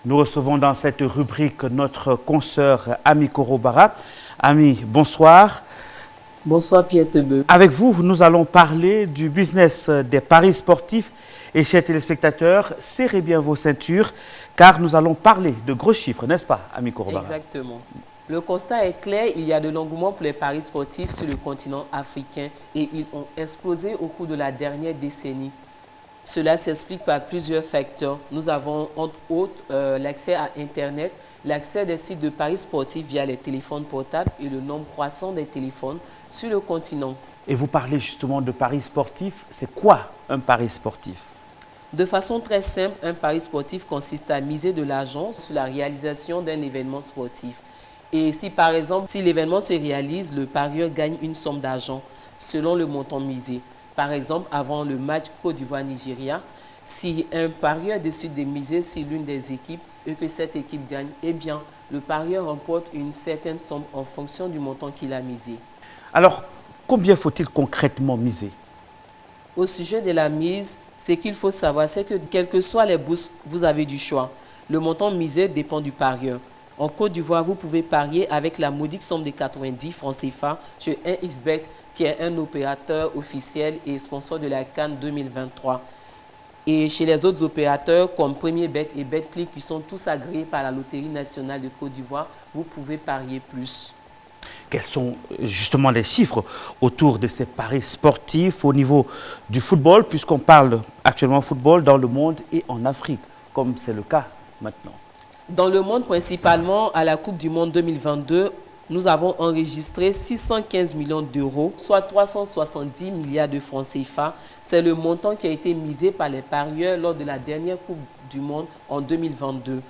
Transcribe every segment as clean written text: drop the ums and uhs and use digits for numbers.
Nous recevons dans cette rubrique notre consoeur Ami Korobara. Ami, bonsoir. Bonsoir Pierre Tebe. Avec vous, nous allons parler du business des paris sportifs. Et chers téléspectateurs, serrez bien vos ceintures car nous allons parler de gros chiffres, n'est-ce pas, Ami Korobara? Exactement. Le constat est clair, il y a de l'engouement pour les paris sportifs sur le continent africain et ils ont explosé au cours de la dernière décennie. Cela s'explique par plusieurs facteurs. Nous avons entre autres l'accès à Internet, l'accès des sites de paris sportifs via les téléphones portables et le nombre croissant des téléphones sur le continent. Et vous parlez justement de paris sportifs. C'est quoi un pari sportif? De façon très simple, un pari sportif consiste à miser de l'argent sur la réalisation d'un événement sportif. Et si par exemple, si l'événement se réalise, le parieur gagne une somme d'argent selon le montant misé. Par exemple, avant le match Côte d'Ivoire-Nigeria, si un parieur décide de miser sur l'une des équipes et que cette équipe gagne, eh bien, le parieur remporte une certaine somme en fonction du montant qu'il a misé. Alors, combien faut-il concrètement miser? Au sujet de la mise, ce qu'il faut savoir, c'est que quelles que soient les bourses, vous avez du choix. Le montant misé dépend du parieur. En Côte d'Ivoire, vous pouvez parier avec la modique somme de 90 francs CFA chez 1xBet, qui est un opérateur officiel et sponsor de la CAN 2023. Et chez les autres opérateurs comme Premier Bet et BetClick, qui sont tous agréés par la Loterie nationale de Côte d'Ivoire, vous pouvez parier plus. Quels sont justement les chiffres autour de ces paris sportifs au niveau du football, puisqu'on parle actuellement football dans le monde et en Afrique, comme c'est le cas maintenant? Dans le monde, principalement à la Coupe du Monde 2022, nous avons enregistré 615 millions d'euros, soit 370 milliards de francs CFA. C'est le montant qui a été misé par les parieurs lors de la dernière Coupe du Monde en 2022.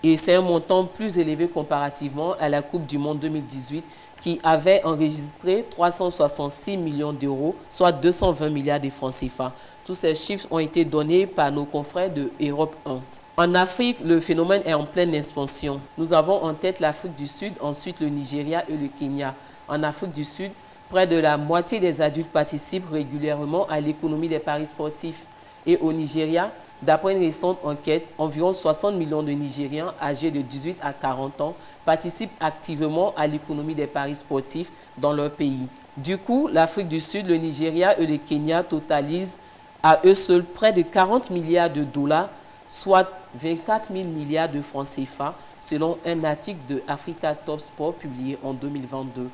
Et c'est un montant plus élevé comparativement à la Coupe du Monde 2018 qui avait enregistré 366 millions d'euros, soit 220 milliards de francs CFA. Tous ces chiffres ont été donnés par nos confrères de Europe 1. En Afrique, le phénomène est en pleine expansion. Nous avons en tête l'Afrique du Sud, ensuite le Nigeria et le Kenya. En Afrique du Sud, près de la moitié des adultes participent régulièrement à l'économie des paris sportifs. Et au Nigeria, d'après une récente enquête, environ 60 millions de Nigériens âgés de 18 à 40 ans participent activement à l'économie des paris sportifs dans leur pays. Du coup, l'Afrique du Sud, le Nigeria et le Kenya totalisent à eux seuls près de 40 milliards de dollars, soit 24 000 milliards de francs CFA, selon un article de Africa Top Sport publié en 2022.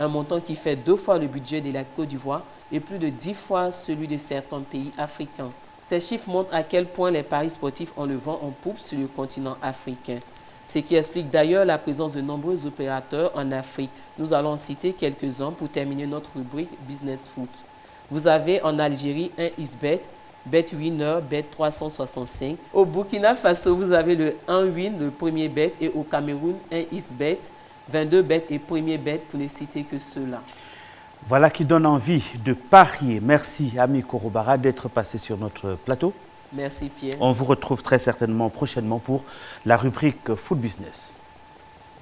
Un montant qui fait 2 fois le budget de la Côte d'Ivoire et plus de 10 fois celui de certains pays africains. Ces chiffres montrent à quel point les paris sportifs ont le vent en poupe sur le continent africain. Ce qui explique d'ailleurs la présence de nombreux opérateurs en Afrique. Nous allons en citer quelques-uns pour terminer notre rubrique Business Foot. Vous avez en Algérie 1xBet, BetWinner, Bet365. Au Burkina Faso, vous avez le 1win, le Premier Bet, et au Cameroun, 1xBet, 22Bet et Premier Bet, pour ne citer que ceux-là. Voilà qui donne envie de parier. Merci, Ami Korobara, d'être passé sur notre plateau. Merci, Pierre. On vous retrouve très certainement prochainement pour la rubrique Food Business.